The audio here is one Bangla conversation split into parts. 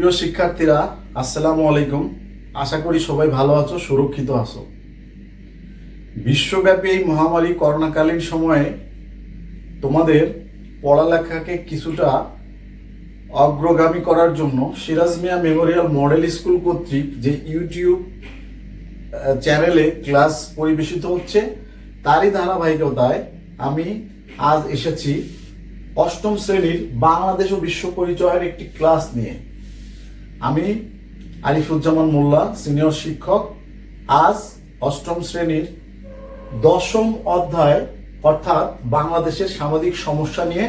প্রিয় শিক্ষার্থীরা, আসসালামু আলাইকুম। আশা করি সবাই ভালো আছো, সুরক্ষিত আছো। বিশ্বব্যাপী এই মহামারী করোনাকালীন সময়ে তোমাদের পড়ালেখাকে কিছুটা অগ্রগামী করার জন্য Siraj Mia Memorial model school কর্তৃক যে ইউটিউব চ্যানেলে ক্লাস পরিবেশিত হচ্ছে, তারই ধারাবাহিকতায় আমি আজ এসেছি অষ্টম শ্রেণীর বাংলাদেশ ও বিশ্ব পরিচয়ের একটি ক্লাস নিয়ে। আমি আরিফুজ্জামান মোল্লা, সিনিয়র শিক্ষক। আজ অষ্টম শ্রেণীর দশম অধ্যায় অর্থাৎ বাংলাদেশের সামাজিক সমস্যা নিয়ে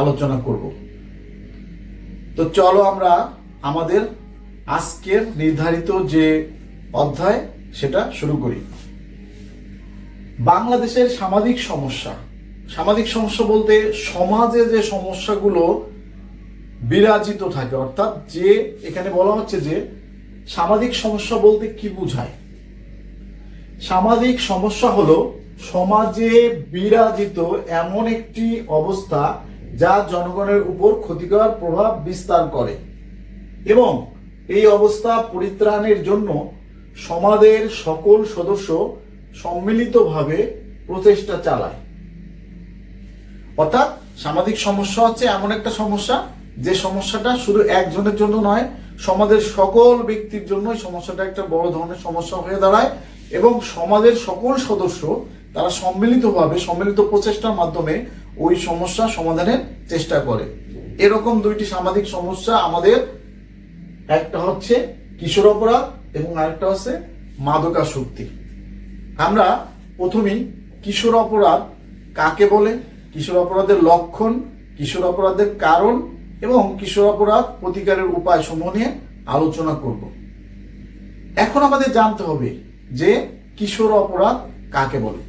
আলোচনা করব। তো চলো আমরা আমাদের আজকের নির্ধারিত যে অধ্যায় সেটা শুরু করি। বাংলাদেশের সামাজিক সমস্যা। সামাজিক সমস্যা বলতে সমাজে যে সমস্যাগুলো বিরাজিত থাকে, অর্থাৎ যে এখানে বলা হচ্ছে যে সামাজিক সমস্যা বলতে কি বোঝায়। সামাজিক সমস্যা হলো সমাজে বিরাজিত এমন একটি অবস্থা যা জনগণের উপর ক্ষতিকর প্রভাব বিস্তার করে এবং এই অবস্থা পরিত্রাণের জন্য সমাজের সকল সদস্য সম্মিলিতভাবে প্রচেষ্টা চালায়। অর্থাৎ সামাজিক সমস্যা হচ্ছে এমন একটা সমস্যা যে সমস্যাটা শুধু একজনের জন্য নয়, সমাজের সকল ব্যক্তির জন্য এই সমস্যাটা একটা বড় ধরনের সমস্যা হয়ে দাঁড়ায় এবং সমাজের সকল সদস্য তারা সম্মিলিত প্রচেষ্টার মাধ্যমে ওই সমস্যা সমাধানের চেষ্টা করে। এরকম দুইটি সামাজিক সমস্যা আমাদের, একটা হচ্ছে কিশোর অপরাধ এবং আরেকটা হচ্ছে মাদকাসক্তি। আমরা প্রথমেই কিশোর অপরাধ কাকে বলে, কিশোর অপরাধের লক্ষণ, কিশোর অপরাধের কারণ এবং কিশোর অপরাধ প্রতিকারের উপায় সমূহ নিয়ে আলোচনা করব। এখন আমাদের জানতে হবে যে কিশোর অপরাধ কাকে বলে।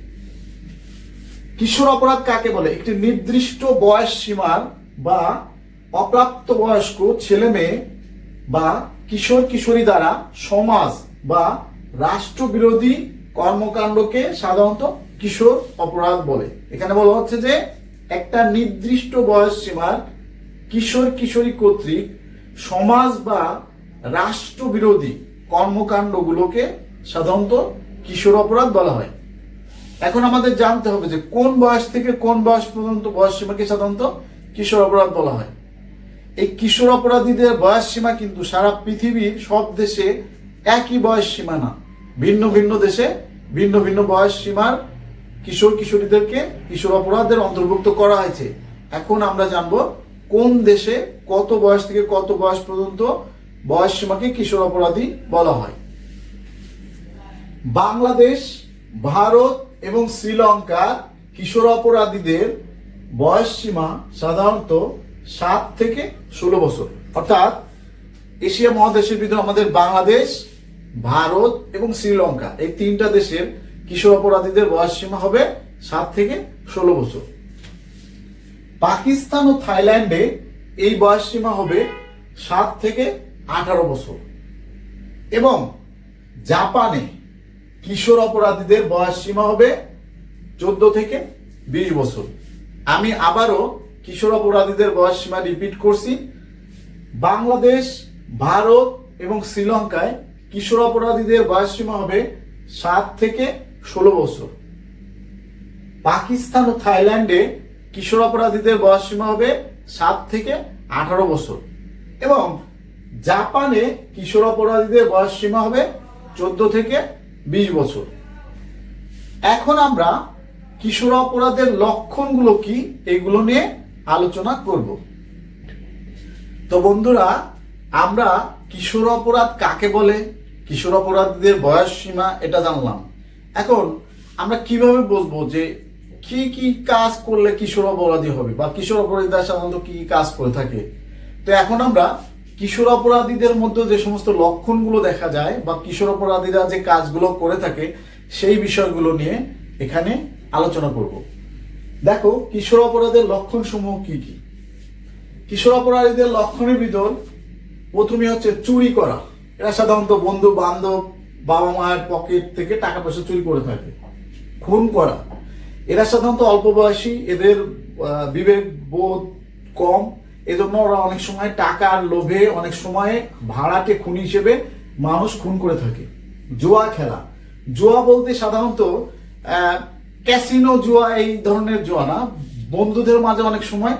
কিশোর অপরাধ কাকে বলে? একটি নির্দিষ্ট বয়স সীমার বা অপ্রাপ্ত বয়স্ক ছেলে মেয়ে বা কিশোর কিশোরী দ্বারা সমাজ বা রাষ্ট্রবিরোধী কর্মকাণ্ডকে সাধারণত কিশোর অপরাধ বলে। এখানে বলা হচ্ছে যে একটা নির্দিষ্ট বয়স সীমার কিশোর কিশোরী কর্তৃক সমাজ বা রাষ্ট্রবিরোধী কর্মকাণ্ডগুলোকে সাধারণত কিশোর অপরাধ বলা হয়। এখন আমাদের জানতে হবে যে কোন বয়স থেকে কোন বয়স পর্যন্ত বয়স সীমাকে সাধারণত কিশোর অপরাধ বলা হয়। এই কিশোর অপরাধীদের বয়স সীমা কিন্তু সারা পৃথিবীর সব দেশে একই বয়স সীমা না, ভিন্ন ভিন্ন দেশে ভিন্ন ভিন্ন বয়স সীমার কিশোর কিশোরীদেরকে কিশোর অপরাধের অন্তর্ভুক্ত করা হয়েছে। এখন আমরা জানবো কোন দেশে কত বয়স থেকে কত বয়স পর্যন্ত বয়স সীমাকে কিশোর অপরাধী বলা হয়। বাংলাদেশ, ভারত এবং শ্রীলঙ্কার কিশোর অপরাধীদের বয়স সীমা সাধারণত 7 থেকে 16 বছর। অর্থাৎ এশিয়া মহাদেশের ভিতরে আমাদের বাংলাদেশ, ভারত এবং শ্রীলঙ্কা এই তিনটা দেশের কিশোর অপরাধীদের বয়স সীমা হবে 7 থেকে 16 বছর। পাকিস্তান ও থাইল্যান্ডে এই বয়স সীমা হবে 7 থেকে 18 বছর এবং জাপানে কিশোর অপরাধীদের বয়স সীমা হবে 14 থেকে 20 বছর। আমি আবারও কিশোর অপরাধীদের বয়স সীমা রিপিট করছি। বাংলাদেশ, ভারত এবং শ্রীলঙ্কায় কিশোর অপরাধীদের বয়স সীমা হবে 7 থেকে 16 বছর। পাকিস্তান ও থাইল্যান্ডে কিশোর অপরাধীদের বয়স সীমা হবে 7 থেকে 18 বছর এবং জাপানে কিশোর অপরাধীদের বয়স সীমা হবে 14 থেকে 20 বছর। এখন আমরা কিশোর অপরাধের লক্ষণগুলো কি এগুলো নিয়ে আলোচনা করব। তো বন্ধুরা, আমরা কিশোর অপরাধ কাকে বলে, কিশোর অপরাধীদের বয়স সীমা এটা জানলাম। এখন আমরা কিভাবে বুঝবো যে কি কি কাজ করলে কিশোর অপরাধী হবে বা কিশোর অপরাধীরা সাধারণত কি কাজ করে থাকে। তো এখন আমরা কিশোর অপরাধীদের মধ্যে যে সমস্ত লক্ষণগুলো দেখা যায় বা কিশোর অপরাধীরা যে কাজগুলো করে থাকে সেই বিষয়গুলো নিয়ে এখানে আলোচনা করব। দেখো, কিশোর অপরাধের লক্ষণ সমূহ কি কি। কিশোর অপরাধীদের লক্ষণের ভিতর প্রথমে হচ্ছে চুরি করা। এরা সাধারণত বন্ধু বান্ধব, বাবা মায়ের পকেট থেকে টাকা পয়সা চুরি করে থাকে। খুন করা, এরা সাধারণত অল্প বয়সী, এদের বিবেক বোধ কম এই জন্য ওরা অনেক সময় টাকার লোভে অনেক সময় ভাড়াটে খুন হিসেবে মানুষ খুন করে থাকে। জুয়া খেলা, জুয়া বলতে সাধারণত ক্যাসিনো জুয়া, এই ধরনের জুয়া না, বন্ধুদের মাঝে অনেক সময়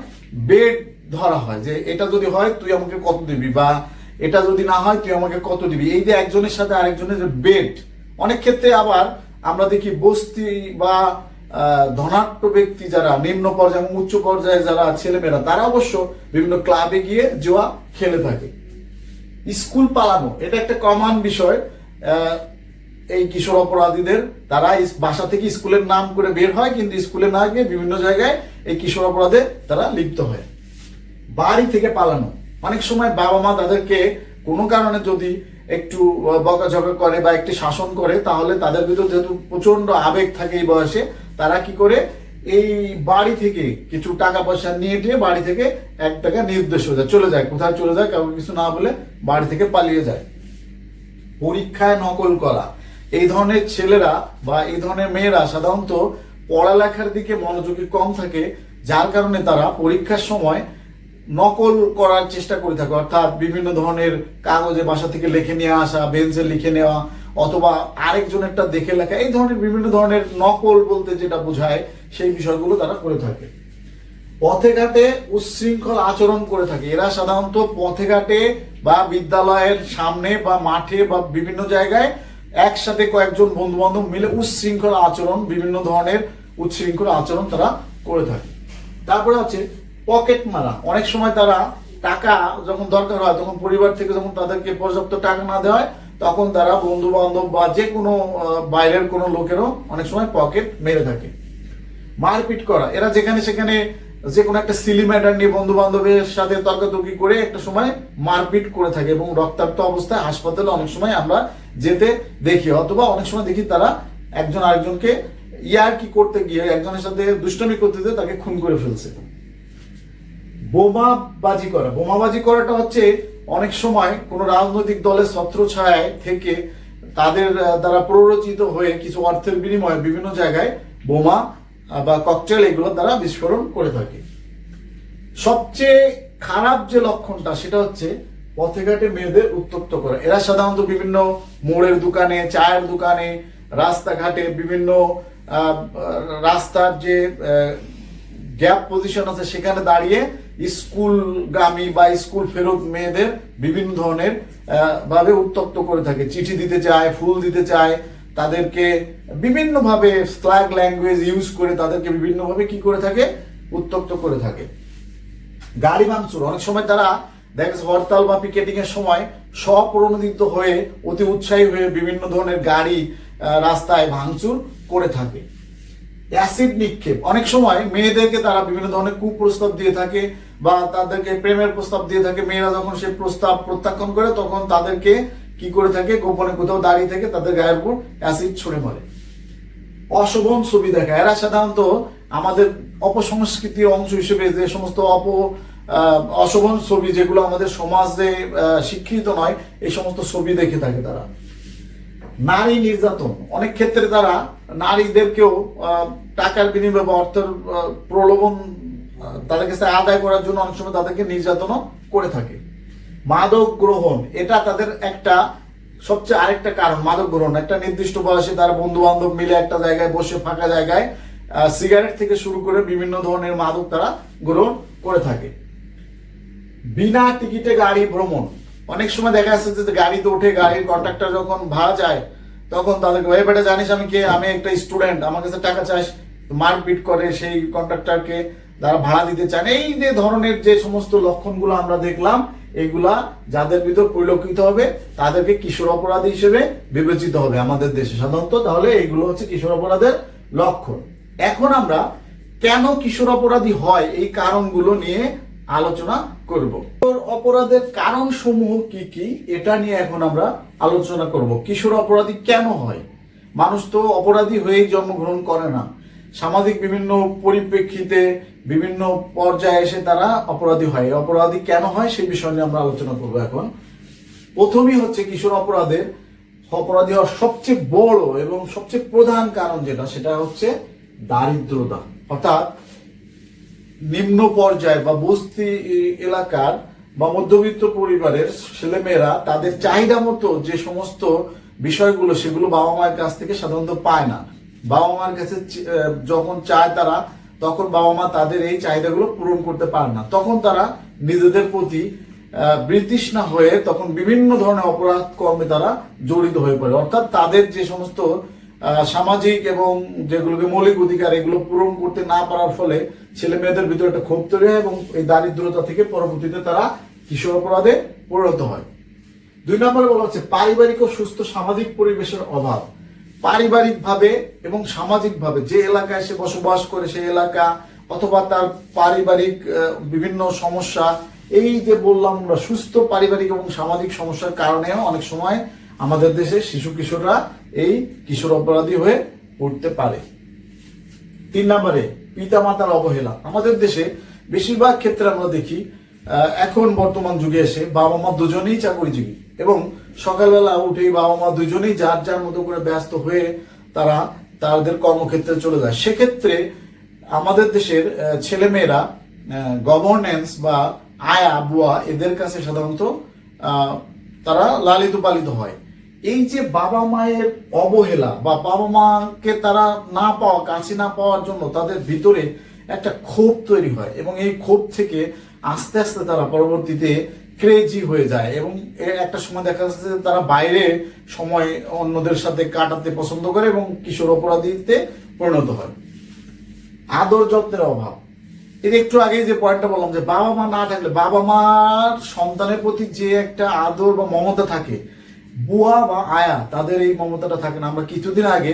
বেড ধরা হয় যে এটা যদি হয় তুই আমাকে কত দিবি, বা এটা যদি না হয় তুই আমাকে কত দিবি। এই যে একজনের সাথে আরেকজনের বেড, অনেক ক্ষেত্রে আবার আমরা দেখি বস্তি বা ধনাঢ্য ব্যক্তি যারা নিম্ন পর্যায়ে এবং উচ্চ পর্যায়ে যারা ছেলেমেয়েরা, তারা অবশ্য বিভিন্ন ক্লাবে গিয়ে জুয়া খেলে থাকে। স্কুল পালানো, এটা একটা কমন বিষয়। এই কিশোর অপরাধীদের, তারা বাসা থেকে স্কুলের নাম করে বের হয়, কিন্তু স্কুলে না গিয়ে বিভিন্ন জায়গায় এই কিশোর অপরাধে তারা লিপ্ত হয়। বাড়ি থেকে পালানো, অনেক সময় বাবা মা তাদেরকে কোনো কারণে যদি একটু বকাঝকা করে বা একটু শাসন করে, তাহলে তাদের ভিতর যেহেতু প্রচন্ড আবেগ থাকে এই বয়সে, তারা কি করে এই বাড়ি থেকে কিছু টাকা পয়সা নিয়ে দিয়ে বাড়ি থেকে এক টাকা নির্দেশ হয়ে যায়, চলে যায়, কোথায় চলে যায় কাউকে কিছু না বলে বাড়ি থেকে পালিয়ে যায়। পরীক্ষায় নকল করা, এই ধরনের ছেলেরা বা এই ধরনের মেয়েরা সাধারণত পড়ালেখার দিকে মনোযোগী কম থাকে, যার কারণে তারা পরীক্ষার সময় নকল করার চেষ্টা করে থাকে। অর্থাৎ বিভিন্ন ধরনের কাগজে বাসা থেকে লিখে নিয়ে আসা, বেঞ্চে লিখে নেওয়া, অথবা আরেকজনেরটা দেখে লেখা, এই ধরনের বিভিন্ন ধরনের নকল বলতে যেটা বোঝায় সেই বিষয়গুলো তারা করে থাকে। পথে ঘাটে উচ্ছৃঙ্খল আচরণ করে থাকে। এরা সাধারণত পথে ঘাটে বা বিদ্যালয়ের সামনে বা মাঠে বা বিভিন্ন জায়গায় একসাথে কয়েকজন বন্ধু বান্ধব মিলে উচ্ছৃঙ্খল আচরণ, বিভিন্ন ধরনের উচ্ছৃঙ্খল আচরণ তারা করে থাকে। তারপরে হচ্ছে পকেট মারা। অনেক সময় তারা টাকা যখন দরকার হয়, তখন পরিবার থেকে যখন তাদেরকে পর্যাপ্ত টাকা না দেওয়া হয়, তখন তারা বন্ধু বান্ধব বা যে কোনো বাইরের কোনো লোকেরও অনেক সময় পকেট মেরে থাকে। মারপিট করা, এরা যেখানে সেখানে যে কোনো একটা সিলি ম্যাটার নিয়ে বন্ধু বান্ধবের সাথে তর্কাতর্কি করে একটা সময় মারপিট করে থাকে, এবং রক্তাক্ত অবস্থায় হাসপাতালে অনেক সময় আমরা যেতে দেখি, অথবা অনেক সময় দেখি তারা একজন আরেকজনকে ইয়ার্কি করতে গিয়ে একজনের সাথে দুষ্টমি করতে গিয়ে তাকে খুন করে ফেলছে। বোমাবাজি করা, বোমাবাজি করাটা হচ্ছে অনেক সময় কোন রাজনৈতিক দলের ছত্রছায়ায় থেকে তাদের দ্বারা প্ররোচিত হয়ে কিছু অর্থের বিনিময়ে বিভিন্ন জায়গায় বোমা বা ককটেল এগুলো দ্বারা বিস্ফোরণ করে থাকে। সবচেয়ে খারাপ যে লক্ষণটা সেটা হচ্ছে পথে ঘাটে মেয়েদের উত্ত্যক্ত করা। এরা সাধারণত বিভিন্ন মোড়ের দোকানে, চায়ের দোকানে, রাস্তাঘাটে, বিভিন্ন রাস্তার যে গ্যাপ পজিশন আছে সেখানে দাঁড়িয়ে স্কুলগামী বা স্কুল ফেরত মেয়েদের বিভিন্ন ধরনের ভাবে উত্ত্যক্ত করে থাকে। চিঠি দিতে চায়, ফুল দিতে চায়, তাদেরকে বিভিন্নভাবে স্ল্যাগ ল্যাঙ্গুয়েজ ইউজ করে তাদেরকে বিভিন্নভাবে কি করে থাকে, উত্ত্যক্ত করে থাকে। গাড়ি ভাঙচুর, অনেক সময় তারা দেখা হরতাল বা পিকেটিং এর সময় স্বপ্রণোদিত হয়ে অতি উৎসাহী হয়ে বিভিন্ন ধরনের গাড়ি রাস্তায় ভাঙচুর করে থাকে। অ্যাসিড নিক্ষেপ, অনেক সময় মেয়েদেরকে তারা বিভিন্ন ধরনের কুপ্রস্তাব দিয়ে থাকে বা তাদেরকে প্রেমের প্রস্তাব দিয়ে থাকে। মেয়েরা যখন সে প্রস্তাব প্রত্যাখ্যান করে, তখন তাদেরকে কি করে থাকে, গোপনে কোথাও দাঁড়িয়ে থেকে তাদের গায়ের উপর অ্যাসিড ছুড়ে মারে। অশোভন ছবি দেখা, এরা সাধারণত আমাদের অপসংস্কৃতির অংশ হিসেবে যে সমস্ত অশোভন ছবি যেগুলো আমাদের সমাজে স্বীকৃত নয়, এই সমস্ত ছবি দেখে থাকে তারা। নারী নির্যাতন, অনেক ক্ষেত্রে তারা নারীদেরকেও টাকার বিনিময়ে বা অর্থের প্রলোভন তাদের কাছে আদায় করার জন্য অনেক সময় তাদেরকে নির্যাতনও করে থাকে। মাদক গ্রহণ, এটা তাদের একটা সবচেয়ে আরেকটা কারণ। মাদক গ্রহণ, একটা নির্দিষ্ট বয়সে তারা বন্ধু বান্ধব মিলে একটা জায়গায় বসে ফাঁকা জায়গায় সিগারেট থেকে শুরু করে বিভিন্ন ধরনের মাদক তারা গ্রহণ করে থাকে। বিনা টিকিটে গাড়ি ভ্রমণ, অনেক সময় দেখা যাচ্ছে যে গাড়িতে উঠে গাড়ির কন্ট্রাক্টর যখন ভাড়া চায়, তখন তাদেরকে ভাই বেটা জানিস আমি কে, আমি একটা স্টুডেন্ট, আমার কাছে টাকা চাস, মারপিট করে সেই কন্ট্রাক্টরকে যারা ভাড়া দিতে চান। এই যে ধরনের যে সমস্ত লক্ষণগুলো আমরা দেখলাম, এগুলা যাদের ভিতর পরিলক্ষিত হবে তাদেরকে কিশোর অপরাধী হিসেবে বিবেচিত হবে আমাদের দেশে সাধারণত। তাহলে এইগুলো হচ্ছে কিশোর অপরাধের লক্ষণ। এখন আমরা কেন কিশোর অপরাধী হয় এই কারণগুলো নিয়ে আলোচনা করব। অপরাধের কারণ সমূহ কি কি, এটা নিয়ে এখন আমরা আলোচনা করব। কিশোর অপরাধী কেন হয়? মানুষ তো অপরাধী হয়েই জন্মগ্রহণ করে না, সামাজিক বিভিন্ন পরিপ্রেক্ষিতে বিভিন্ন পর্যায়ে এসে তারা অপরাধী হয়। অপরাধী কেন হয় সেই বিষয় নিয়ে আমরা আলোচনা করব। এখন প্রথমেই হচ্ছে কিশোর অপরাধী হওয়ার সবচেয়ে বড় এবং সবচেয়ে প্রধান কারণ যেটা, সেটা হচ্ছে দারিদ্রতা। অর্থাৎ নিম্ন পর্যায়ে বা বস্তি এলাকার বা মধ্যবিত্ত পরিবারের ছেলেমেয়েরা তাদের চাহিদা মতো যে সমস্ত বিষয়গুলো সেগুলো বাবা মায়ের কাছ থেকে সাধারণত পায় না। বাবা মায়ের কাছে যখন চায় তারা, তখন বাবা মা তাদের এই চাহিদাগুলো পূরণ করতে পারে না। তখন তারা নিজেদের প্রতি বিতৃষ্ণা হয়ে তখন বিভিন্ন ধরনের অপরাধ কর্মে তারা জড়িত হয়ে পড়ে। অর্থাৎ তাদের যে সমস্ত সামাজিক এবং যেগুলোকে মৌলিক অধিকার এগুলো পূরণ করতে না পারার ফলে ছেলে মেয়েদের ভিতরে একটা ক্ষোভ তৈরি হয় এবং এই দারিদ্রতা থেকে পরবর্তীতে তারা কিশোর অপরাধে পরিণত হয়। 2 নম্বরে বলা হচ্ছে পারিবারিক ও সুস্থ সামাজিক পরিবেশের অভাব। পারিবারিক ভাবে এবং সামাজিক ভাবে যে এলাকায় সে বসবাস করে সেই এলাকা অথবা তার পারিবারিক বিভিন্ন সমস্যা, এই যে বললাম আমরা সুস্থ পারিবারিক এবং সামাজিক সমস্যার কারণেও অনেক সময় আমাদের দেশে শিশু কিশোররা এই কিশোর অপরাধী হয়ে পড়তে পারে। 3 নম্বরে পিতামাতার অবহেলা। আমাদের দেশে বেশিরভাগ ক্ষেত্রে আমরা দেখি এখন বর্তমান যুগে এসে বাবা মা দুজনেই চাকরিজীবী এবং সকালবেলা উঠেই বাবা মা দুজনেই যার যার মতো করে ব্যস্ত হয়ে তারা তাদের কর্মক্ষেত্রে চলে যায়। সেক্ষেত্রে আমাদের দেশের ছেলেমেয়েরা গভর্নেন্স বা আয়া বুয়া এদের কাছে সাধারণত তারা লালিত পালিত হয়। এই যে বাবা মায়ের অবহেলা বা বাবা মাকে তারা না পাওয়া, কাছে না পাওয়ার জন্য তাদের ভিতরে একটা ক্ষোভ তৈরি হয় এবং এই ক্ষোভ থেকে আস্তে আস্তে তারা পরবর্তীতে ক্রেজি হয়ে যায় এবং একটা সময় দেখা যাচ্ছে যে তারা বাইরে সময় অন্যদের সাথে কাটাতে পছন্দ করে এবং কিশোর অপরাধীতে পরিণত হয়। আদর যত্নের অভাব। এর একটু আগে যে পয়েন্টটা বললাম যে বাবা মা না থাকলে বাবা মার সন্তানের প্রতি যে একটা আদর বা মমতা থাকে, বুয়া বা আয়া তাদের এই মমতাটা থাকে না। আমরা কিছুদিন আগে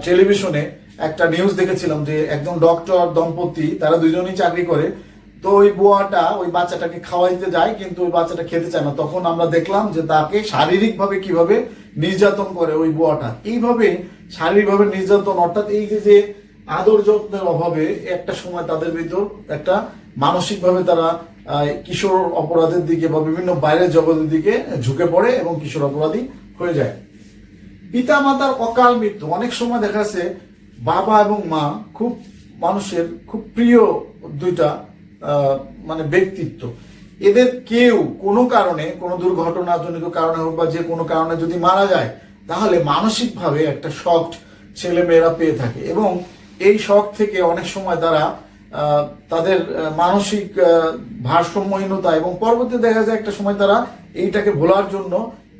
টেলিভিশনে একটা নিউজ দেখেছিলাম যে একজন ডক্টর দম্পতি, তারা দুজনেই চাকরি করে, তো ওই বুয়াটা ওই বাচ্চাটাকে খাওয়াইতে যায় কিন্তু ওই বাচ্চাটা খেতে চায় না। তখন আমরা দেখলাম যে তাকে শারীরিকভাবে কিভাবে নির্যাতন করে ওই বুয়াটা। এইভাবে শারীরিকভাবে নির্যাতন, অর্থাৎ এই যে আদর যত্নের অভাবে একটা সময় তাদের ভিতর একটা মানসিকভাবে তারা কিশোর অপরাধের দিকে বা বিভিন্ন বাইরের জগতের দিকে ঝুঁকে পড়ে এবং কিশোর অপরাধী হয়ে যায়। পিতা মাতার অকাল মৃত্যু। অনেক সময় দেখা যাচ্ছে বাবা এবং মা খুব মানুষের খুব প্রিয় দুইটা মানে ব্যক্তিত্ব, এদের কেউ কোনো কারণে, কোনো দুর্ঘটনাজনিত কারণে হোক বা যে কোনো কারণে যদি মারা যায় তাহলে মানসিকভাবে একটা শক ছেলে মেয়েরা পেয়ে থাকে এবং এই শক থেকে অনেক সময় তারা তাদের মানসিক ভারসাম্যহীনতা এবং পরবর্তী দেখা যায় একটা সময় তারা এইটাকে ভোলার জন্য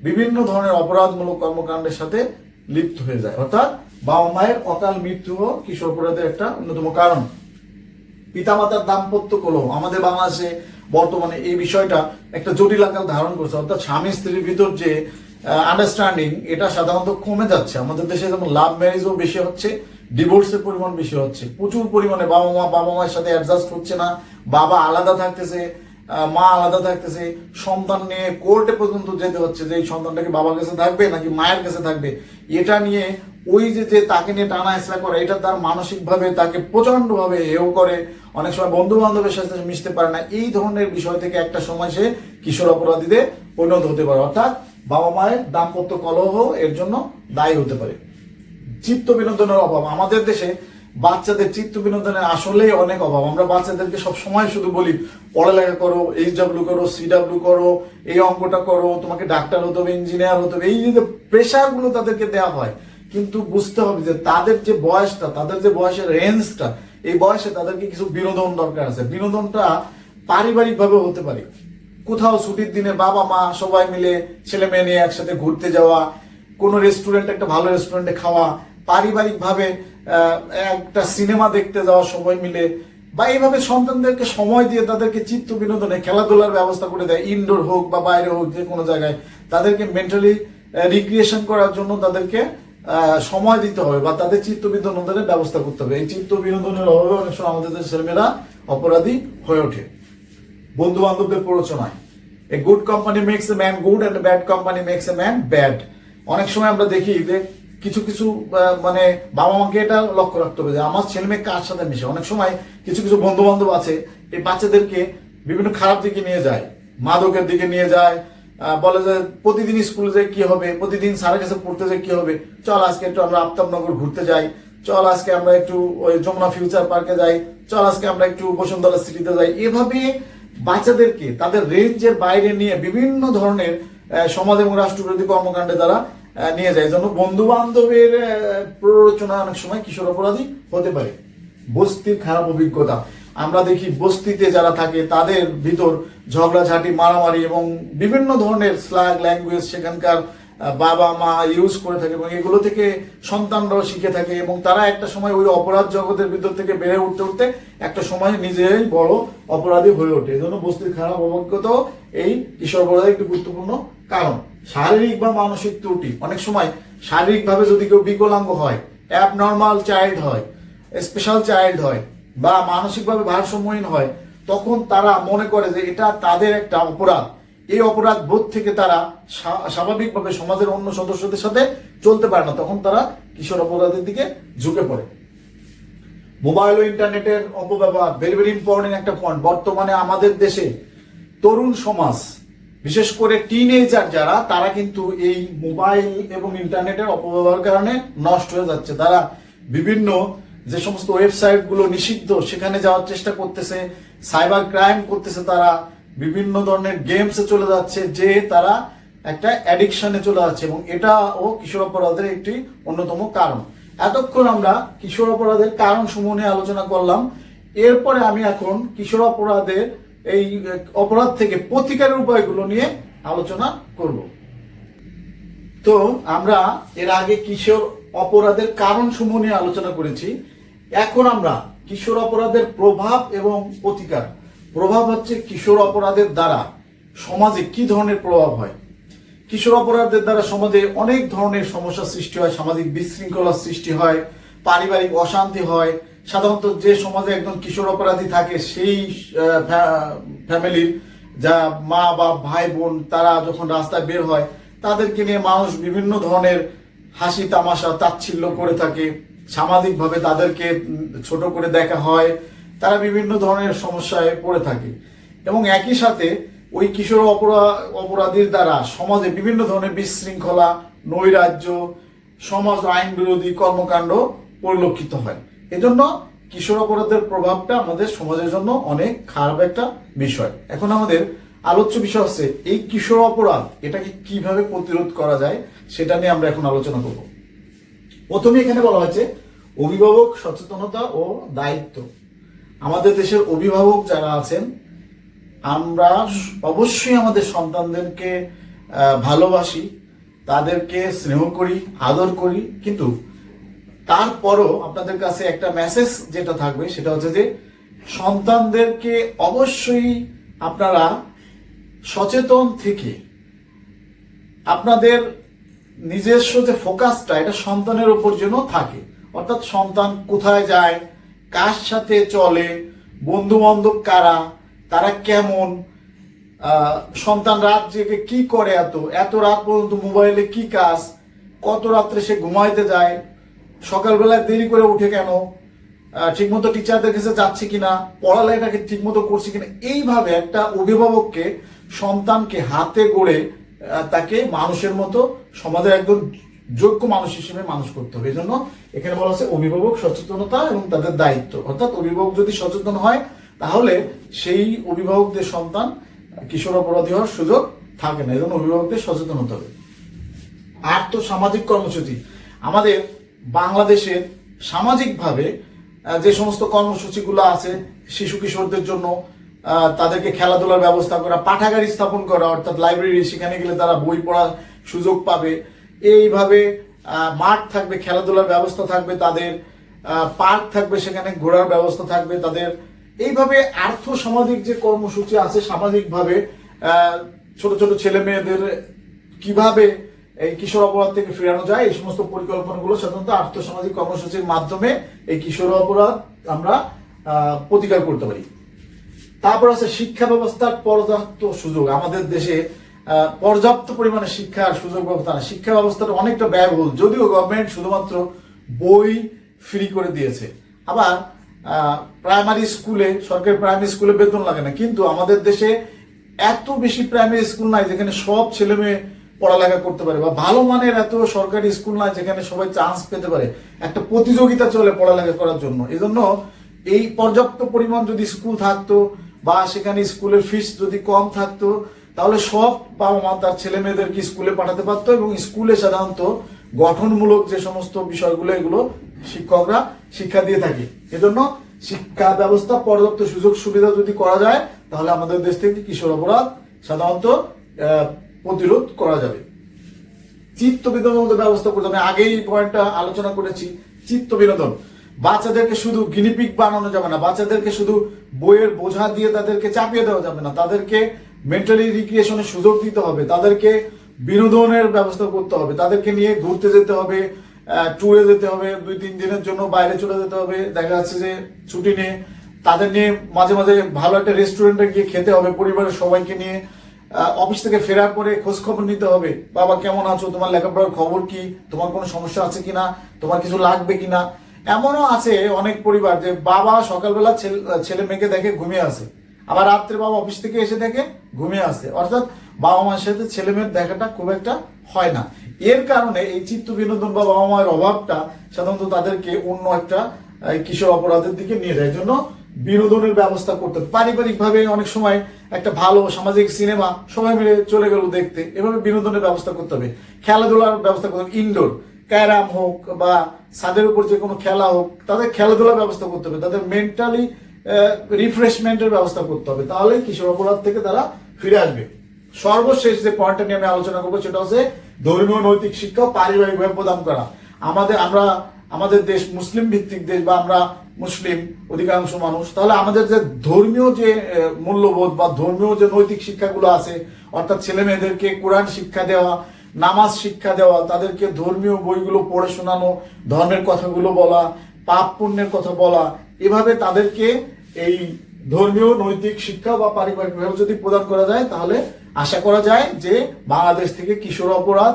বিভিন্ন ধরনের অপরাধমূলক কর্মকাণ্ডের সাথে লিপ্ত হয়ে যায়। অর্থাৎ বাবা মায়ের অকাল মৃত্যু কিশোর অপরাধের একটা অন্যতম কারণ। পিতামাতার দাম্পত্য কলহ। আমাদের বাংলাদেশে বর্তমানে এই বিষয়টা একটা জটিল আকার ধারণ করছে। অর্থাৎ স্বামী স্ত্রীর ভিতর যে আন্ডারস্ট্যান্ডিং এটা সাধারণত কমে যাচ্ছে। আমাদের দেশে যেমন লাভ ম্যারেজও বেশি হচ্ছে, ডিভোর্সের পরিমাণ বেশি হচ্ছে, প্রচুর পরিমাণে বাবা মায়ের সাথে অ্যাডজাস্ট হচ্ছে না, বাবা আলাদা থাকতেছে, মা আলাদা থাকতেছে, সন্তান নিয়ে কোর্টে পর্যন্ত যেতে হচ্ছে যে এই সন্তানটাকে বাবার কাছে থাকবে নাকি মায়ের কাছে থাকবে। এটা নিয়ে ওই যে তাকে নিয়ে টানা হেঁচড়া করে, এটা তার মানসিকভাবে তাকে প্রচন্ড ভাবে হেয় করে, অনেক সময় বন্ধু বান্ধবের সাথে মিশতে পারে না। এই ধরনের বিষয় থেকে একটা সময় সে কিশোর অপরাধীতে পরিণত হতে পারে। অর্থাৎ বাবা মায়ের দাম্পত্য কলহ এর জন্য দায়ী হতে পারে। চিত্ত বিনোদনের অভাব। আমাদের দেশে বাচ্চাদের চিত্ত বিনোদনের আসলেই অনেক অভাব। আমরা বাচ্চাদেরকে সব সময় শুধু বলি পড়ালেখা করো, HW করো, CW করো, এই অঙ্কটা করো, তোমাকে ডাক্তার হতে হবে, ইঞ্জিনিয়ার হতে হবে, এই যে প্রেশার গুলো তাদেরকে দেওয়া হয়। কিন্তু বুঝতে হবে যে তাদের যে বয়সটা, তাদের যে বয়সের রেঞ্জটা, এই বয়সে তাদেরকে কিছু বিনোদন দরকার আছে। বিনোদনটা পারিবারিক ভাবে হতে পারে, কোথাও ছুটির দিনে বাবা মা সবাই মিলে ছেলে মেয়ে নিয়ে একসাথে ঘুরতে যাওয়া, কোনো রেস্টুরেন্ট, একটা ভালো রেস্টুরেন্টে খাওয়া, পারিবারিক ভাবে একটা সিনেমা দেখতে যাওয়া সবাই মিলে, বা এইভাবে সন্তানদেরকে সময় দিয়ে তাদেরকে চিত্ত বিনোদনে খেলাধুলার ব্যবস্থা করে দেয়, ইনডোর হোক বা বাইরে হোক, যে কোনো জায়গায় তাদেরকে মেন্টালি রিক্রিয়েশন করার জন্য তাদেরকে সময় দিতে হবে বা তাদের চিত্ত বিনোদনের ব্যবস্থা করতে হবে। এই চিত্ত বিনোদনের অভাবে অনেক সময় আমাদের ছেলেমেয়েরা অপরাধী হয়ে ওঠে। বন্ধু বান্ধবদের প্ররোচনায়। A good company makes a man good and bad company makes a man bad. অনেক সময় আমরা দেখি যে কিছু কিছু মানে বাবা মাকে এটা লক্ষ্য রাখতে হবে যে আমার ছেলে মেয়ে কার সাথে মিশে। অনেক সময় কিছু কিছু বন্ধু বান্ধব আছে এই বাচ্চাদেরকে বিভিন্ন খারাপ দিকে নিয়ে যায়, মাদকের দিকে নিয়ে যায়, বলে যে প্রতিদিন স্কুলে যাই কি হবে, প্রতিদিন স্যারের কাছে পড়তে যাই কি হবে, চল আজকে একটু আমরা আফতাবনগর ঘুরতে যাই, চল আজকে আমরা একটু ওই যমুনা ফিউচার পার্কে যাই, চল আজকে আমরা একটু বসুন্ধরা সিটিতে যাই। এভাবে বাচ্চাদেরকে তাদের রেঞ্জের বাইরে নিয়ে বিভিন্ন ধরনের সমাজ এবং রাষ্ট্রবিরোধী কর্মকাণ্ডে তারা নিয়ে যায়। জন্য বন্ধু বান্ধবের প্ররোচনা অনেক সময় কিশোর অপরাধী হতে পারে। বস্তির খারাপ অভিজ্ঞতা, আমরা দেখি বস্তিতে যারা থাকে তাদের ভিতর ঝগড়াঝাটি, মারামারি এবং বিভিন্ন ধরনের স্ল্যাং ল্যাঙ্গুয়েজ সেখানকার বাবা মা ইউজ করে থাকে এবং এগুলো থেকে সন্তানরাও শিখে থাকে এবং তারা একটা সময় ওই অপরাধ জগতের ভিতর থেকে বেড়ে উঠতে উঠতে একটা সময় নিজেই বড় অপরাধী হয়ে ওঠে। এজন্য বস্তির খারাপ অভিজ্ঞতাও এই কিশোর অপরাধের একটি গুরুত্বপূর্ণ কারণ। শারীরিক বা মানসিক ত্রুটি, অনেক সময় শারীরিকভাবে যদি কেউ বিকলাঙ্গ হয়, অ্যাবনর্মাল চাইল্ড হয়, স্পেশাল চাইল্ড হয় বা মানসিকভাবে ভারসাম্যহীন হয়, তখন তারা মনে করে যে এটা তাদের একটা অপরাধ। এই অপরাধ বোধ থেকে তারা স্বাভাবিকভাবে সমাজের অন্য সদস্যদের সাথে চলতে পারে না, তখন তারা কিশোর অপরাধের দিকে ঝুঁকে পড়ে। মোবাইল ও ইন্টারনেটের অপব্যবহার ভেরি ভেরি ইম্পর্টেন্ট একটা পয়েন্ট। বর্তমানে আমাদের দেশে তরুণ সমাজ, বিশেষ করে টিনেজার যারা, তারা কিন্তু এই মোবাইল এবং ইন্টারনেটের অপব্যবহারের কারণে নষ্ট হয়ে যাচ্ছে। তারা বিভিন্ন যে সমস্ত ওয়েবসাইট গুলো নিষিদ্ধ সেখানে যাওয়ার চেষ্টা করতেছে, সাইবার ক্রাইম করতেছে, তারা বিভিন্ন ধরনের গেমসে চলে যাচ্ছে, যে তারা একটা অ্যাডিকশনে চলে যাচ্ছে এবং এটাও কিশোর অপরাধের একটি অন্যতম কারণ। এতক্ষণ আমরা কিশোর অপরাধের কারণ সমূহ নিয়ে আলোচনা করলাম। এরপরে আমি এখন কিশোর অপরাধের এই অপরাধ থেকে প্রতিকারের উপায়গুলো নিয়ে আলোচনা করব। তো আমরা এর আগে কিশোর অপরাধের কারণ সমূহ নিয়ে আলোচনা করেছি। এখন আমরা কিশোর অপরাধের প্রভাব এবং প্রতিকার। প্রভাব হচ্ছে কিশোর অপরাধের দ্বারা সমাজে কি ধরনের প্রভাব হয়। কিশোর অপরাধের দ্বারা সমাজে অনেক ধরনের সমস্যা সৃষ্টি হয়, সামাজিক বিশৃঙ্খলার সৃষ্টি হয়, পারিবারিক অশান্তি হয়। সাধারণত যে সমাজে একজন কিশোর অপরাধী থাকে সেই ফ্যামিলির যা মা বা ভাই বোন, তারা যখন রাস্তায় বের হয় তাদেরকে নিয়ে মানুষ বিভিন্ন ধরনের হাসি তামাশা তাচ্ছিল্য করে থাকে, সামাজিকভাবে তাদেরকে ছোট করে দেখা হয়, তারা বিভিন্ন ধরনের সমস্যায় পড়ে থাকে এবং একই সাথে ওই কিশোর অপরাধীর দ্বারা সমাজে বিভিন্ন ধরনের বিশৃঙ্খলা, নৈরাজ্য, সমাজ আইন বিরোধী কর্মকাণ্ড পরিলক্ষিত হয়। এজন্য কিশোর অপরাধের প্রভাবটা আমাদের সমাজের জন্য অনেক খারাপ একটা বিষয়। এখন আমাদের আলোচ্য বিষয় হচ্ছে এই কিশোর অপরাধ, এটাকে কিভাবে প্রতিরোধ করা যায় সেটা নিয়ে আমরা এখন আলোচনা করব। প্রথমে এখানে বলা হয়েছে অভিভাবক সচেতনতা ও দায়িত্ব। আমাদের দেশের অভিভাবক যারা আছেন, আমরা অবশ্যই আমাদের সন্তানদেরকে ভালোবাসি, তাদেরকে স্নেহ করি, আদর করি, কিন্তু তারপরও আপনাদের কাছে একটা মেসেজ যেটা থাকবে সেটা হচ্ছে যে সন্তানদেরকে অবশ্যই আপনারা সচেতন থেকে আপনাদের নিজস্ব যে ফোকাসটা এটা সন্তানের উপর যেন থাকে। অর্থাৎ সন্তান কোথায় যায়, কার সাথে চলে, বন্ধু বান্ধব কারা, তারা কেমন, সন্তান রাত জেগে কি করে, এত রাত পর্যন্ত মোবাইলে কি কাজ, কত রাত্রে সে ঘুমাইতে যায়, সকালবেলায় দেরি করে উঠে কেন, ঠিকমতো টিচারদের কাছে যাচ্ছে কিনা, পড়ালেখাটাকে ঠিকমতো করছে কিনা। এইভাবে একটা অভিভাবককে সন্তানকে হাতে গড়ে তাকে মানুষের মতো সমাজের একজন যোগ্য মানুষ হিসেবে মানুষ করতে হবে। এই জন্য এখানে বলা হচ্ছে অভিভাবক সচেতনতা এবং তাদের দায়িত্ব। অর্থাৎ অভিভাবক যদি সচেতন হয় তাহলে সেই অভিভাবকদের সন্তান কিশোর অপরাধী হওয়ার সুযোগ থাকে না। এই জন্য অভিভাবকদের সচেতন হতে হবে। আর্থ সামাজিক কর্মসূচি, আমাদের বাংলাদেশের সামাজিকভাবে যে সমস্ত কর্মসূচিগুলো আছে শিশু কিশোরদের জন্য, তাদেরকে খেলাধুলার ব্যবস্থা করা, পাঠাগার স্থাপন করা, অর্থাৎ লাইব্রেরি, সেখানে গেলে তারা বই পড়ার সুযোগ পাবে। এইভাবে মাঠ থাকবে, খেলাধুলার ব্যবস্থা থাকবে তাদের, পার্ক থাকবে, সেখানে ঘোরার ব্যবস্থা থাকবে তাদের। এইভাবে আর্থ সামাজিক যে কর্মসূচি আছে, সামাজিকভাবে ছোট ছোট ছেলে মেয়েদের কিভাবে এই কিশোর অপরাধ থেকে ফেরানো যায়, এই সমস্ত পরিকল্পনাগুলো সাধারণত আর্থসামাজিক কর্মসূচির মাধ্যমে এই কিশোর অপরাধ আমরা প্রতিকার করতে পারি। তারপর আছে শিক্ষা ব্যবস্থার পর্যাপ্ত সুযোগ। আমাদের দেশে পর্যাপ্ত পরিমাণে শিক্ষার সুযোগ ব্যবস্থা না, শিক্ষা ব্যবস্থাটা অনেকটা ব্যয়বহুল। যদিও গভর্নমেন্ট শুধুমাত্র বই ফ্রি করে দিয়েছে, আবার প্রাইমারি স্কুলে, সরকারি প্রাইমারি স্কুলে বেতন লাগে না, কিন্তু আমাদের দেশে এত বেশি প্রাইমারি স্কুল নাই যেখানে সব ছেলে মেয়ে পড়ালেখা করতে পারে, বা ভালো মানের এত সরকারি স্কুল নয় যেখানে সবাই চান্স পেতে পারে, একটা প্রতিযোগিতা চলে পড়ালেখা করার জন্য। এজন্য এই পর্যাপ্ত পরিমাণ যদি স্কুল থাকতো বা সেখানে স্কুলের ফিস যদি কম থাকতো, তাহলে সব বাবা মা তার ছেলে মেয়েদেরকে স্কুলে পাঠাতে পারতো, এবং স্কুলে সাধারণত গঠনমূলক যে সমস্ত বিষয়গুলো এগুলো শিক্ষকরা শিক্ষা দিয়ে থাকে। এজন্য শিক্ষা ব্যবস্থা পর্যাপ্ত সুযোগ সুবিধা যদি করা যায়, তাহলে আমাদের দেশ থেকে কিশোর অপরাধ সাধারণত প্রতিরোধ করা যাবে। চিত্ত বিনোদনের ব্যবস্থা করতে হবে। আগেই পয়েন্টটা আলোচনা করেছি, চিত্ত বিনোদন। বাচ্চাদেরকে শুধু গিনিপিগ বানানো যাবে না, বাচ্চাদেরকে শুধু বইয়ের বোঝা দিয়ে তাদেরকে চাপিয়ে দেওয়া যাবে না, তাদেরকে মেন্টালি রিক্রিয়েশনের সুযোগ দিতে হবে, তাদেরকে বিনোদনের ব্যবস্থা করতে হবে, তাদেরকে নিয়ে ঘুরতে যেতে হবে, ট্যুরে যেতে হবে, 2-3 দিনের জন্য বাইরে চলে যেতে হবে, দেখা যাচ্ছে যে ছুটি নিয়ে তাদের নিয়ে মাঝে মাঝে ভালো একটা রেস্টুরেন্টে গিয়ে খেতে হবে পরিবারের সবাইকে নিয়ে। অফিস থেকে ফেরার পরে খোঁজ খবর নিতে হবে, বাবা কেমন আছো, তোমার লেখাপড়ার খবর কি, তোমার কোনো সমস্যা আছে কিনা, তোমার কিছু লাগবে কিনা। এমনও আছে অনেক পরিবার যে বাবা সকালবেলা ছেলে মেয়েকে দেখে ঘুমিয়ে আসে, আবার রাত্রে বাবা অফিস থেকে এসে দেখে ঘুমিয়ে আসে, অর্থাৎ বাবা মায়ের সাথে ছেলে মেয়ের দেখাটা খুব একটা হয় না। এর কারণে এই চিত্ত বিনোদন বা বাবা মায়ের অভাবটা সাধারণত তাদেরকে অন্য একটা কিশোর অপরাধের দিকে নিয়ে যায়। জন্য বিনোদনের ব্যবস্থা করতে হবে। পারিবারিক ভাবে অনেক সময় একটা ভালো সামাজিক সিনেমা সবাই মিলে চলে গেল দেখতে, এভাবে বিনোদনের ব্যবস্থা করতে হবে। খেলাধুলার ব্যবস্থা করতে হবে, ইনডোর ক্যারাম হোক বা ছাদের উপর যে কোনো খেলা হোক, তাদের খেলাধুলার ব্যবস্থা করতে হবে, তাদের মেন্টালি রিফ্রেশমেন্টের ব্যবস্থা করতে হবে, তাহলে কিশোর অপরাধ থেকে তারা ফিরে আসবে। সর্বশেষ যে পয়েন্টটা নিয়ে আমি আলোচনা করবো সেটা হচ্ছে ধর্মীয় নৈতিক শিক্ষা পারিবারিকভাবে প্রদান করা। আমাদের দেশ মুসলিম ভিত্তিক দেশ, বা আমরা মুসলিম অধিকাংশ মানুষ, তাহলে আমাদের যে ধর্মীয় যে মূল্যবোধ বা ধর্মীয় যে নৈতিক শিক্ষাগুলো আছে, অর্থাৎ ছেলে মেয়েদেরকে কোরআন শিক্ষা দেওয়া, নামাজ শিক্ষা দেওয়া, তাদেরকে ধর্মীয় বইগুলো পড়ে শোনানো, ধর্মের কথাগুলো বলা, পাপ পুণ্যের কথা বলা, এভাবে তাদেরকে এই ধর্মীয় নৈতিক শিক্ষা বা পারিবারিকভাবে যদি প্রদান করা যায়, তাহলে আশা করা যায় যে বাংলাদেশ থেকে কিশোর অপরাধ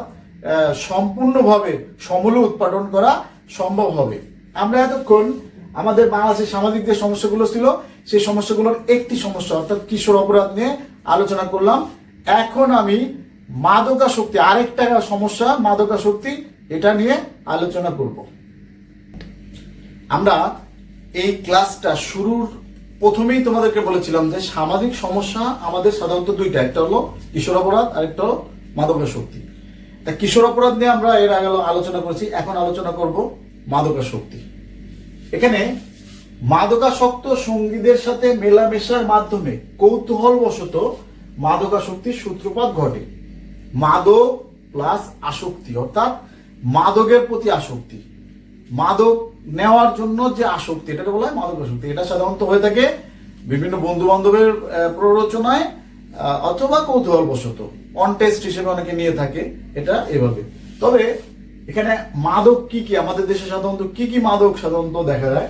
সম্পূর্ণভাবে সমূলে উৎপাদন করা সম্ভব হবে। আমরা এতক্ষণ আমাদের বাংলাদেশের সামাজিক যে সমস্যাগুলো ছিল সেই সমস্যাগুলোর একটি সমস্যা অর্থাৎ কিশোর অপরাধ নিয়ে আলোচনা করলাম। এখন আমি মাদকাসক্তি, আরেকটা সমস্যা মাদকাসক্তি, এটা নিয়ে আলোচনা করব। আমরা এই ক্লাসটা শুরুর প্রথমেই তোমাদেরকে বলেছিলাম যে সামাজিক সমস্যা আমাদের সাধারণত দুইটা, একটা হলো কিশোর অপরাধ আর একটা হলো মাদকাসক্তি। তা কিশোর অপরাধ নিয়ে আমরা এর আগে আলোচনা করেছি, এখন আলোচনা করব মাদকাসক্তি। এখানে মাদকাসক্ত সঙ্গীদের সাথে মেলামেশার মাধ্যমে কৌতূহলবশত মাদকাসক্তির সূত্রপাত ঘটে। মাদক প্লাস আসক্তি, অর্থাৎ মাদকের প্রতি আসক্তি, মাদক নেওয়ার জন্য যে আসক্তি, এটাকে বলা হয় মাদকাসক্তি। এটা সাধারণত হয়ে থাকে বিভিন্ন বন্ধু বান্ধবের প্ররোচনায় অথবা কৌতূহলবশত, অন টেস্ট হিসেবে অনেকে নিয়ে থাকে এটা এভাবে। তবে এখানে মাদক কি কি, আমাদের দেশে সাধারণত কি কি মাদক সাধারণত দেখা যায়?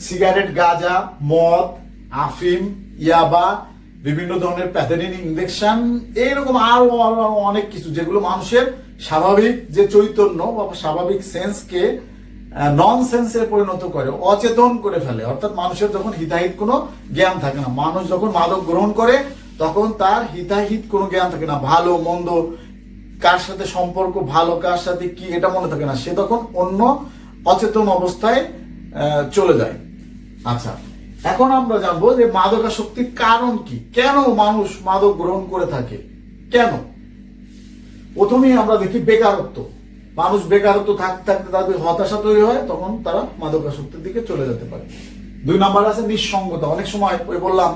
সিগারেট, গাঁজা, মদ, আফিম, ইয়াবা, বিভিন্ন ধরনের প্যাথেডিন ইনজেকশন, এইরকম আরো অনেক কিছু, যেগুলো মানুষের স্বাভাবিক যে চৈতন্য বা স্বাভাবিক সেন্সকে নন সেন্সে পরিণত করে, অচেতন করে ফেলে। অর্থাৎ মানুষের যখন হিতাহিত কোনো জ্ঞান থাকে না, মানুষ যখন মাদক গ্রহণ করে তখন তার হিতাহিত কোনো জ্ঞান থাকে না, ভালো মন্দ, কার সাথে সম্পর্ক ভালো কার সাথে কি এটা মনে থাকে না, সে তখন অন্য অচেতন অবস্থায় চলে যায়। আচ্ছা, এখন আমরা জানবো যে মাদকাসক্তির কারণ কি, কেন মানুষ মাদক গ্রহণ করে থাকে, কেন? প্রথমেই আমরা দেখি বেকারত্ব। মানুষ বেকারত্ব থাকতে থাকতে তাদের হতাশা তৈরি হয়, তখন তারা মাদকাসক্তির দিকে চলে যেতে পারে। 2 নাম্বার আছে নিঃসঙ্গতা। অনেক সময় ওই বললাম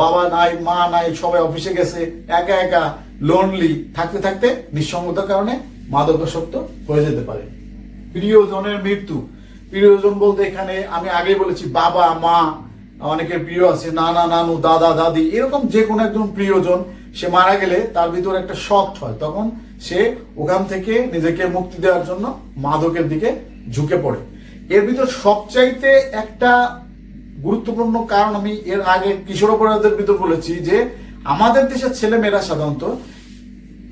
বাবা নাই, মা নাই, সবাই অফিসে গেছে, একা একা লোনলি থাকতে থাকতে নিঃসঙ্গতার কারণে মাদকাসক্ত হয়ে যেতে পারে। প্রিয়জনের মৃত্যু। প্রিয়জন বলতে এখানে আমি আগে বলেছি বাবা মা, অনেকের প্রিয় আছে নানা নানু, দাদা দাদি, এরকম যে কোনো একজন প্রিয়জন সে মারা গেলে তার ভিতর একটা শক হয়, তখন সে ওখান থেকে নিজেকে মুক্তি দেওয়ার জন্য মাদকের দিকে ঝুঁকে পড়ে। এর ভিতর সবচাইতে একটা গুরুত্বপূর্ণ কারণ আমি এর আগে কিশোর অপরাধের ভিতর বলেছি যে আমাদের দেশের ছেলে মেয়েরা সাধারণত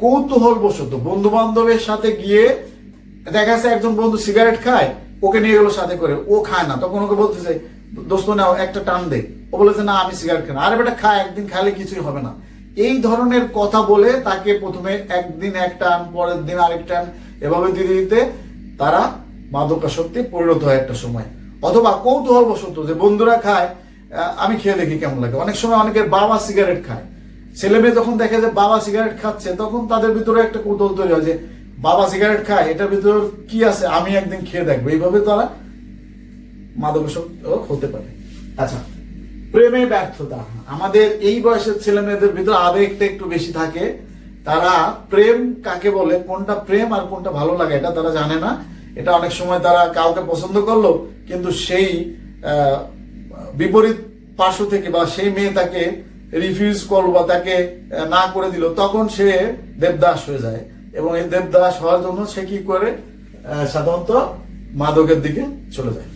কৌতূহলবশত বন্ধু বান্ধবের সাথে গিয়ে দেখা যাচ্ছে একজন বন্ধু সিগারেট খায়, ওকে নিয়ে গেল সাথে করে, ও খায় না, তখন ওকে বলতেছে দোস্ত নাও একটা টান দে, ও বলেছে না আমি সিগারেট খাই না, আরে বেটা খা, একদিন খাইলে কিছুই হবে না। এই ধরনের কথা বলে তাকে প্রথমে একদিন এক টান, পরের দিন আরেক টান, এভাবে দিতে দিতে তারা মাদকাসক্তি পরিণত হয় একটা সময়। অথবা কৌতূহলবশত যে বন্ধুরা খায়, আমি খেয়ে দেখি কেমন লাগে। অনেক সময় অনেকের বাবা সিগারেট খায়, ছেলে মেয়ে যখন দেখে যে বাবা সিগারেট খাচ্ছে, তখন তাদের ভিতরে একটা কৌতূহল তৈরি হয় যে বাবা সিগারেট খায়, এটার ভিতরে কি আছে, আমি একদিন খেয়ে দেখবো। এইভাবে তারা মাদকাসক্ত হতে পারে। আচ্ছা, প্রেমে ব্যর্থতা। আমাদের এই বয়সের ছেলে মেয়েদের ভিতরে আবেগটা একটু বেশি থাকে। তারা প্রেম কাকে বলে, কোনটা প্রেম আর কোনটা ভালো লাগে এটা তারা জানে না। এটা অনেক সময় তারা কাউকে পছন্দ করলো, কিন্তু সেই বিপরীত পার্শ্ব থেকে বা সেই মেয়ে তাকে রিফিউজ করলো বা তাকে না করে দিল, তখন সে দেবদাস হয়ে যায়। এবং এই দেবদাস হওয়ার জন্য সে কি করে, সাধারণত মাদকের দিকে চলে যায়।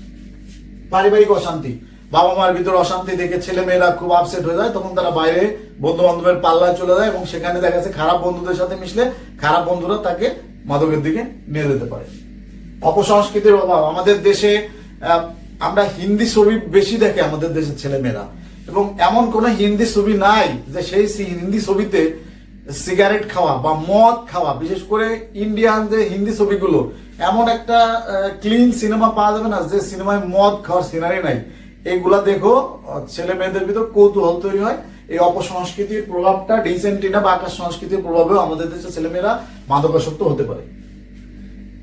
পারিবারিক অশান্তি, বাবা মার ভিতরে অশান্তি দেখে ছেলে মেয়েরা খুব আপসেট হয়ে যায়, তখন তারা বাইরে বন্ধু বান্ধবের পাল্লায় চলে যায় এবং সেখানে দেখা যাচ্ছে খারাপ বন্ধুদের সাথে মিশলে খারাপ বন্ধুরা তাকে মাদকের দিকে নিয়ে যেতে পারে। অপসংস্কৃতির অভাব, আমাদের দেশে আমরা হিন্দি ছবি বেশি দেখে আমাদের দেশের ছেলে মেয়েরা, এবং এমন কোন হিন্দি ছবি নাই যে সেই হিন্দি ছবিতে সিগারেট খাওয়া বা মদ খাওয়া, বিশেষ করে ইন্ডিয়ান যে হিন্দি ছবিগুলো, এমন একটা ক্লিন সিনেমা পাওয়া যাবে না যে সিনেমায় মদ খাওয়ার সিনারি নাই। এইগুলা দেখো, ছেলে মেয়েদের ভিতর কৌতূহল তৈরি হয়। এই অপসংস্কৃতির প্রভাবটা, ডিসেন্টিনা বা আকাশ সংস্কৃতির প্রভাবেও আমাদের দেশের ছেলেমেয়েরা মাদকাসক্ত হতে পারে।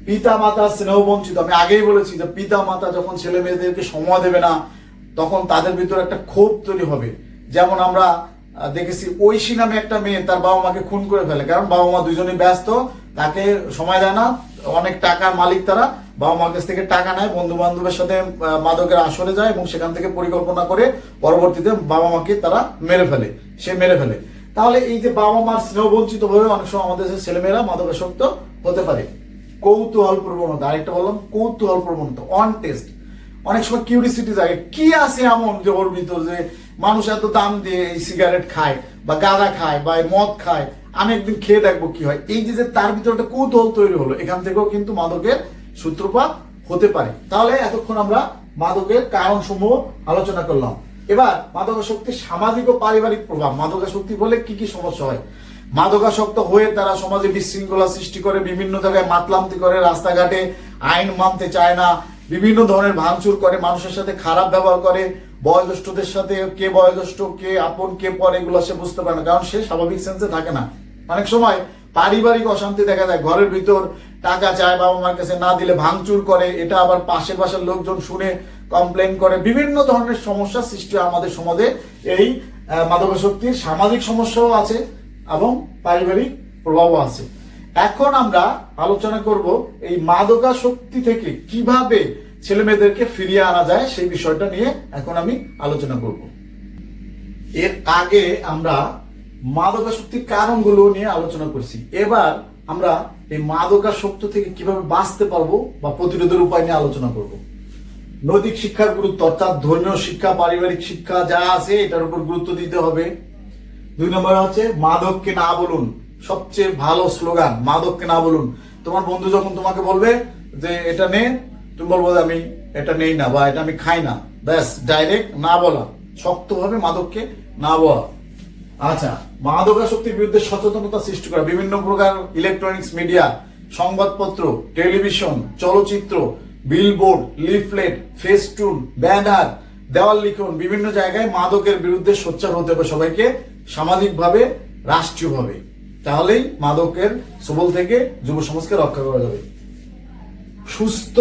পিতা মাতা স্নেহ বঞ্চিত, আমি আগেই বলেছি যে পিতা মাতা যখন ছেলে মেয়েদেরকে সময় দেবে না, তখন তাদের ভিতরে একটা ক্ষোভ তৈরি হবে। যেমন আমরা দেখেছি, ঐশী নামে একটা মেয়ে তার বাবা মাকে খুন করে ফেলে, কারণ বাবা মা দুজনেই ব্যস্ত, তাকে সময় দেয় না। অনেক টাকার মালিক তারা, বাবা মার কাছ থেকে টাকা নেয়, বন্ধু বান্ধবের সাথে মাদকের আসরে যায় এবং সেখান থেকে পরিকল্পনা করে পরবর্তীতে বাবা মাকে তারা মেরে ফেলে। তাহলে এই যে বাবা মার স্নেহ বঞ্চিত হয়ে অনেক সময় আমাদের ছেলেমেয়েরা মাদকাসক্ত হতে পারে। কৌতূহল প্রবণতা, আরেকটা বললাম কৌতূহল প্রবণতা, অন টেস্ট। অনেক সময় কিউরিসিটি জাগে, কি আছে এমন যে ওর ভিতর যে মানুষ এত দাম দিয়ে এই সিগারেট খায় বা গাঁজা খায় বা মদ খায়, আমি একদিন খেয়ে দেখবো কি হয়। এই যে তার ভিতরে একটা কৌতূহল তৈরি হলো, এখান থেকেও কিন্তু মাদকের সূত্রপাত হতে পারে। তাহলে এতক্ষণ আমরা মাদকের কারণসমূহ আলোচনা করলাম। এবার মাদকাসক্তির সামাজিক ও পারিবারিক প্রভাব। মাদকাসক্তি বলে কি কি সমস্যা হয়? মাদকাসক্ত হয়ে তারা সমাজে বিশৃঙ্খলা সৃষ্টি করে, বিভিন্ন জায়গায় মাতলামতি করে, রাস্তাঘাটে আইন মানতে চায় না, বিভিন্ন ধরনের ভাঙচুর করে, মানুষের সাথে খারাপ ব্যবহার করে, বয়োজ্যেষ্ঠদের সাথে কে বয়োজ্যেষ্ঠ কে আপন কে পর এগুলো সে বুঝতে পারে না, কারণ সে স্বাভাবিক সেন্সে থাকে না। অনেক সময় পারিবারিক অশান্তি দেখা যায়, ঘরের ভিতর টাকা চায়, বাবা মার কাছে না দিলে ভাঙচুর করে, এটা আবার পাশের বাসার লোকজন শুনে কমপ্লেন করে, বিভিন্ন ধরনের সমস্যা সৃষ্টি হয় আমাদের সমাজে। এই মাদকাসক্তির সামাজিক সমস্যাও আছে এবং পারিবারিক প্রভাবও আছে। এখন আমরা আলোচনা করব এই মাদকাসক্তি থেকে কিভাবে ছেলে মেয়েদেরকে ফিরিয়ে আনা যায়, সেই বিষয়টা নিয়ে এখন আমি আলোচনা করব। এর আগে আমরা মাদকাসক্তির কারণগুলো নিয়ে আলোচনা করছি। এবার আমরা এই মাদকাসক্তি থেকে কিভাবে বাঁচতে পারবো বা প্রতিরোধের উপায় নিয়ে আলোচনা করব। নৈতিক শিক্ষার গুরুত্ব, অর্থাৎ ধর্মীয় শিক্ষা, পারিবারিক শিক্ষা যা আছে এটার উপর গুরুত্ব দিতে হবে। 2 নম্বরে হচ্ছে মাদককে না বলুন। সবচেয়ে ভালো স্লোগান, মাদককে না বলুন। তোমার বন্ধু যখন তোমাকে বলবে যে এটা নে, তুমি বলবো যে আমি এটা নেই না বা এটা আমি খাই না, ব্যাস, ডাইরেক্ট না বলা, শক্তভাবে মাদককে না বলা। আচ্ছা, মাদকাসক্তির বিরুদ্ধে সচেতনতা সৃষ্টি করা। বিভিন্ন প্রকার ইলেকট্রনিক্স মিডিয়া, সংবাদপত্র, টেলিভিশন, চলচ্চিত্র, বিলবোর্ড, লিফলেট, ফেস্টুন, ব্যানার, দেওয়াল লিখন, বিভিন্ন জায়গায় মাদকের বিরুদ্ধে সোচ্চার হতে হবে সবাইকে, সামাজিকভাবে, রাষ্ট্রীয়ভাবে। তাহলেই মাদকের সবল থেকে যুব সমাজকে রক্ষা করা যাবে। সুস্থ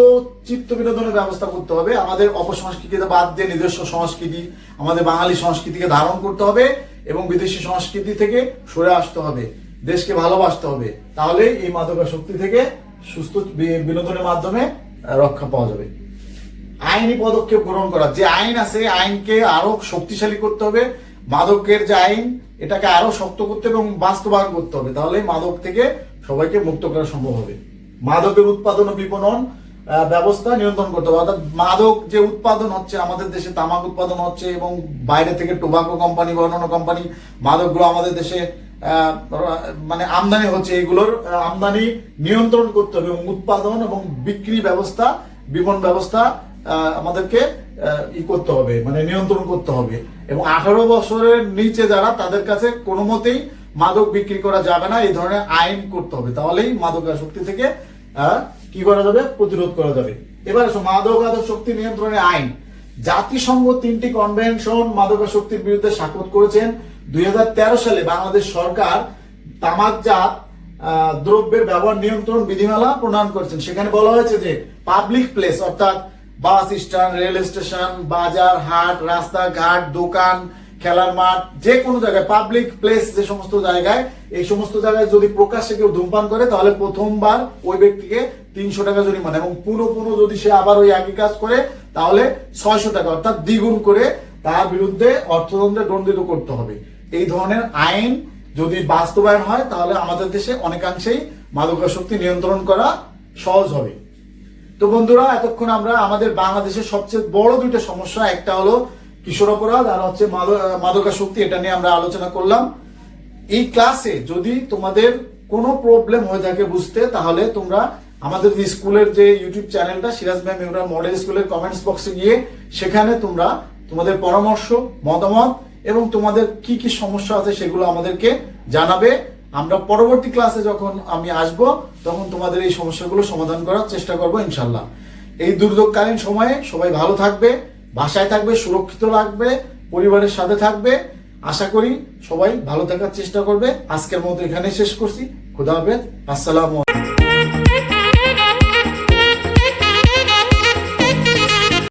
চিত্ত বিনোদনের ব্যবস্থা করতে হবে। আমাদের অপসংস্কৃতিতে বাদ দিয়ে নিজস্ব সংস্কৃতি, আমাদের বাঙালি সংস্কৃতিকে ধারণ করতে হবে এবং বিদেশি সংস্কৃতি থেকে সরে আসতে হবে, দেশকে ভালোবাসতে হবে। তাহলে এই মাদকাসক্তি থেকে সুস্থ বিনোদনের মাধ্যমে রক্ষা পাওয়া যাবে। আইনি পদক্ষেপ গ্রহণ করা, যে আইন আছে আইনকে আরো শক্তিশালী করতে হবে। মাদকের যে আইন, এটাকে আরো শক্ত করতে হবে এবং বাস্তবায়ন করতে হবে, তাহলে মাদক থেকে সবাইকে মুক্ত করা সম্ভব হবে। মাদকের উৎপাদন ও বিপণন ব্যবস্থা নিয়ন্ত্রণ করতে হবে, অর্থাৎ মাদক যে উৎপাদন হচ্ছে, আমাদের দেশে তামাক উৎপাদন হচ্ছে এবং বাইরে থেকে টোবাকো কোম্পানি বা অন্যান্য কোম্পানি মাদকগুলো আমাদের দেশে মানে আমদানি হচ্ছে, এগুলোর আমদানি নিয়ন্ত্রণ করতে হবে এবং উৎপাদন এবং বিক্রি ব্যবস্থা, বিপণন ব্যবস্থা আমাদেরকে করতে হবে, মানে নিয়ন্ত্রণ করতে হবে। এবং 18 বছরের নিচে যারা, তাদের কাছে কোনো মতেই মাদক বিক্রি করা যাবে না, এই ধরনের আইন করতে হবে। তাহলেই মাদকাসক্তি থেকে কি করা যাবে, প্রতিরোধ করা যাবে। এবার আসো মাদকাসক্তি নিয়ন্ত্রণের আইন। জাতিসংঘ 3টি কনভেনশন মাদকাসক্তির বিরুদ্ধে স্বাক্ষর করেছেন। 2013 সালে বাংলাদেশ সরকার তামাকজাত দ্রব্যের ব্যবহার নিয়ন্ত্রণ বিধিমালা প্রণয়ন করেছেন। সেখানে বলা হয়েছে যে পাবলিক প্লেস অর্থাৎ বাস স্ট্যান্ড, রেল স্টেশন, বাজার, হাট, রাস্তাঘাট, দোকান, খেলার মাঠ, যে কোনো জায়গায় পাবলিক প্লেস, যে সমস্ত জায়গায়, এই সমস্ত জায়গায় যদি প্রকাশ্যে কেউ ধূমপান করে তাহলে প্রথমবার ওই ব্যক্তিকে 300 টাকা জরিমানা, এবং পুনঃ যদি সে আবার ওই একই কাজ করে তাহলে 600 টাকা, অর্থাৎ দ্বিগুণ করে তার বিরুদ্ধে অর্থদণ্ডে দণ্ডিত করতে হবে। এই ধরনের আইন যদি বাস্তবায়ন হয় তাহলে আমাদের দেশে অনেকাংশেই মাদকাসক্তি নিয়ন্ত্রণ করা সহজ হবে। তো বন্ধুরা, এতক্ষণ আমরা আমাদের বাংলাদেশের সবচেয়ে বড় দুইটা সমস্যা, একটা হলো কিশোর অপরাধ আর হচ্ছে মাদকাসক্তি, এটা নিয়ে আমরা আলোচনা করলাম। এই ক্লাসে যদি তোমাদের কোনো প্রবলেম হয়ে থাকে বুঝতে, তাহলে তোমরা আমাদের স্কুলের যে ইউটিউব চ্যানেলটা সিরাজ ভাই মেহরা মডেল স্কুলের কমেন্টস বক্সে গিয়ে সেখানে তোমরা তোমাদের পরামর্শ, মতামত এবং তোমাদের কি কি সমস্যা আছে সেগুলো আমাদেরকে জানাবে। আমরা পরবর্তী ক্লাসে যখন আমি আসব তখন তোমাদের এই সমস্যাগুলো সমাধান করার চেষ্টা করব ইনশাল্লাহ। এই দুর্যোগকালীন সময়ে সবাই ভালো থাকবে, বাসায় থাকবে, সুরক্ষিত রাখবে, পরিবারের সাথে থাকবে। আশা করি সবাই ভালো থাকার চেষ্টা করবে। আজকের মতো এখানেই শেষ করছি। খুদা হাফেজ, আসসালামু আলাইকুম।